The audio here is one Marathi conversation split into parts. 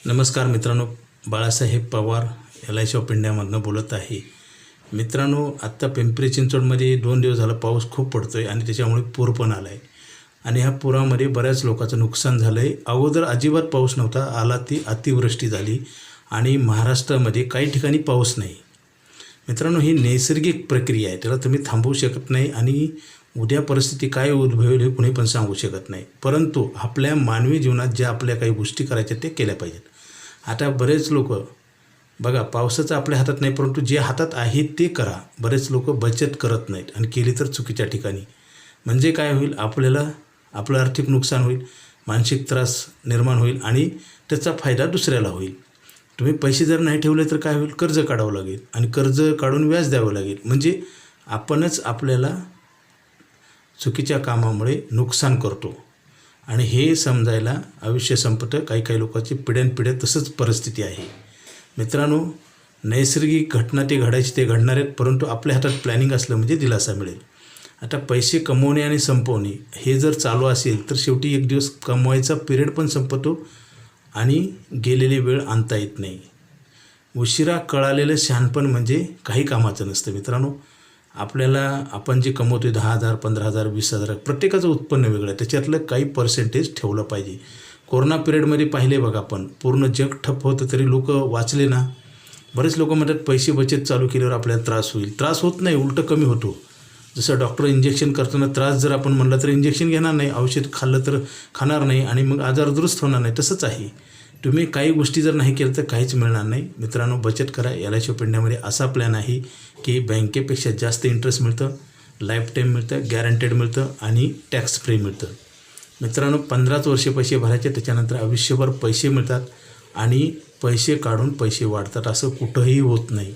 नमस्कार मित्रांनो, बाळासाहेब पवार LIC ऑफ इंडियामधनं बोलत आहे. मित्रांनो, आत्ता पिंपरी चिंचवडमध्ये 2 दिवस झाला पाऊस खूप पडतो आहे आणि त्याच्यामुळे पूर पण आला आहे आणि ह्या पुरामध्ये बऱ्याच लोकांचं नुकसान झालं आहे. अगोदर अजिबात पाऊस नव्हता, आला ती अतिवृष्टी झाली आणि महाराष्ट्रामध्ये काही ठिकाणी पाऊस नाही. मित्रांनो, ही नैसर्गिक प्रक्रिया आहे, त्याला तुम्ही थांबवू शकत नाही आणि उद्या परिस्थिती काय उद्भवेल हे कुणी पण सांगू शकत नाही. परंतु आपल्या मानवी जीवनात ज्या आपल्या काही गोष्टी करायच्या ते केल्या पाहिजेत. आता बरेच लोक बघा, पावसाचं आपल्या हातात नाही, परंतु जे हातात आहे ते करा. बरेच लोक बचत करत नाहीत आणि केली तर चुकीच्या ठिकाणी. म्हणजे काय होईल, आपल्याला आपलं आर्थिक नुकसान होईल, मानसिक त्रास निर्माण होईल आणि त्याचा फायदा दुसऱ्याला होईल. तुम्ही पैसे जर नाही ठेवले तर काय होईल, कर्ज काढावं लागेल आणि कर्ज काढून व्याज द्यावं लागेल. म्हणजे आपणच आपल्याला चुकीच्या कामामुळे नुकसान करतो आणि हे समजायला आयुष्य संपतं. काही लोकांची पिढ्यानपिढ्या तसंच परिस्थिती आहे. मित्रांनो, नैसर्गिक घटना ते घडायची ते घडणार आहेत, परंतु आपल्या हातात प्लॅनिंग असलं म्हणजे दिलासा मिळेल. आता पैसे कमवणे आणि संपवणे हे जर चालू असेल तर शेवटी एक दिवस कमवायचा पिरियड पण संपतो आणि गेलेली वेळ आणता येत नाही. उशिरा कळालेलं शहाणपण म्हणजे काही कामाचं नसतं. मित्रांनो, आपल्याला आपण जे कमवतो 10,000, 15,000, 20,000 प्रत्येकाचं उत्पन्न वेगळं आहे, त्याच्यातलं काही पर्सेंटेज ठेवलं पाहिजे. कोरोना पिरियडमध्ये पाहिले बघा, आपण पूर्ण जग ठप्प होतं तरी लोक वाचले ना. बरेच लोक म्हणतात पैसे बचत चालू केल्यावर आपल्याला त्रास होईल. त्रास होत नाही, उलटं कमी होतो. जसं डॉक्टर इंजेक्शन करताना त्रास जर आपण म्हणलं तर इंजेक्शन घेणार नाही, औषध खाल्लं तर खाणार नाही आणि मग आजार दुरुस्त होणार नाही. तसंच आहे, तुम्ही काही गोष्टी जर नाही केलं तर काहीच मिळणार नाही. मित्रांनो, बचत करा. LIC ऑफ इंडियामध्ये असा प्लॅन आहे की बँकेपेक्षा जास्त इंटरेस्ट मिळतं, लाईफ टाईम मिळतं, गॅरंटेड मिळतं आणि टॅक्स फ्री मिळतं. मित्रांनो, 15 वर्षे पैसे भरायचे, त्याच्यानंतर आयुष्यभर पैसे मिळतात आणि पैसे काढून पैसे वाढतात. असं कुठंही होत नाही.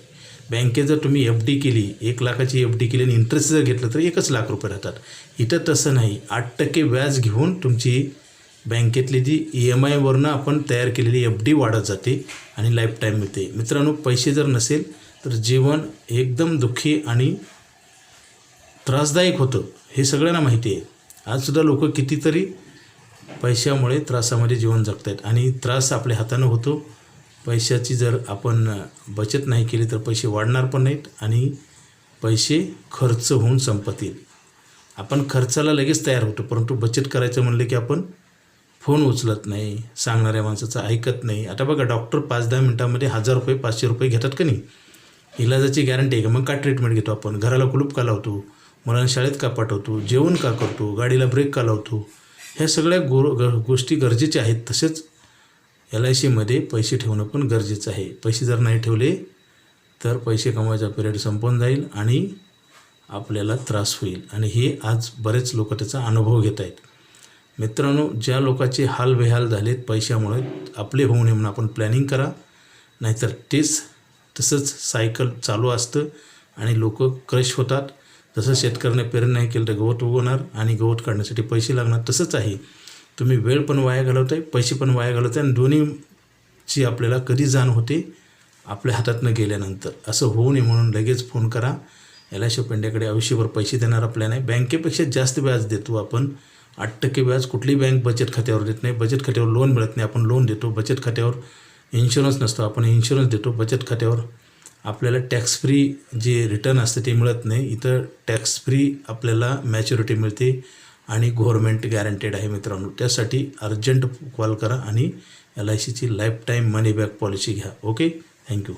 बँकेत जर तुम्ही FD केली, 1 लाखाची FD केली आणि इंटरेस्ट जर घेतलं तर 1 लाख रुपये राहतात. इथं तसं नाही. 8% व्याज घेऊन तुमची बँकेतली जी EMIवरनं आपण तयार केलेली FD वाढत जाते आणि लाईफ टाईम मिळते. मित्रांनो, पैसे जर नसेल तर जीवन एकदम दुःखी आणि त्रासदायक होतं, हे सगळ्यांना माहिती आहे. आजसुद्धा लोक कितीतरी पैशामुळे त्रासामध्ये जीवन जगत आहेत आणि त्रास आपल्या हातानं होतो. पैशाची जर आपण बचत नाही केली तर पैसे वाढणार पण नाहीत आणि पैसे खर्च होऊन संपतील. आपण खर्चाला लगेच तयार होतो, परंतु बचत करायचं म्हणलं की आपण फोन उचलत नाही, सांगणाऱ्या माणसाचं ऐकत नाही. आता बघा, डॉक्टर 5-10 मिनटामध्ये 1,000 रुपये 500 रुपये घेतात का नाही. इलाजाची गॅरंटी आहे का? मग का ट्रीटमेंट घेतो आपण? घराला कुलूप का लावतो? मुलांना शाळेत का पाठवतो? जेवण का करतो? गाडीला ब्रेक का लावतो? ह्या सगळ्या गोष्टी गरजेच्या आहेत. तसेच LICमध्ये पैसे ठेवणं पण गरजेचं आहे. पैसे जर नाही ठेवले तर पैसे कमवायचा पिरियड संपून जाईल आणि आपल्याला त्रास होईल आणि हे आज बरेच लोक त्याचा अनुभव घेत आहेत. मित्रांनो, ज्या लोकांचे हाल बेहाल झालेत पैशामुळे, आपले होऊ नये म्हणून आपण प्लॅनिंग करा, नाहीतर तेच तसंच सायकल चालू असतं आणि लोक क्रश होतात. जसं शेतकऱ्याने पेरणी नाही केलं तर गवत उगवणार आणि गवत काढण्यासाठी पैसे लागणार. तसंच आहे, तुम्ही वेळ पण वाया घालवताय, पैसे पण वाया घालवताय आणि दोन्हीची आपल्याला कधी जाण होते, आपल्या हातातनं गेल्यानंतर. असं होऊ नये म्हणून लगेच फोन करा. LIC ऑफ इंडियाकडे आयुष्यभर पैसे देणारा प्लॅन आहे. बँकेपेक्षा जास्त व्याज देतो आपण. 8% व्याज कुठली बँक बचत खात्यावर देत नाही. बचत खात्यावर लोन मिळत नाही, आपण लोन देतो. बचत खात्यावर इन्शुरन्स नसतो, आपण इन्शुरन्स देतो. बचत खात्यावर आपल्याला टॅक्स फ्री जे रिटर्न असतं ते मिळत नाही. इथं टॅक्स फ्री आपल्याला मॅच्युरिटी मिळते आणि गव्हर्नमेंट गॅरंटेड आहे. मित्रांनो, त्यासाठी अर्जंट कॉल करा आणि LICची लाईफ टाईम मनी बॅक पॉलिसी घ्या. Okay, thank you.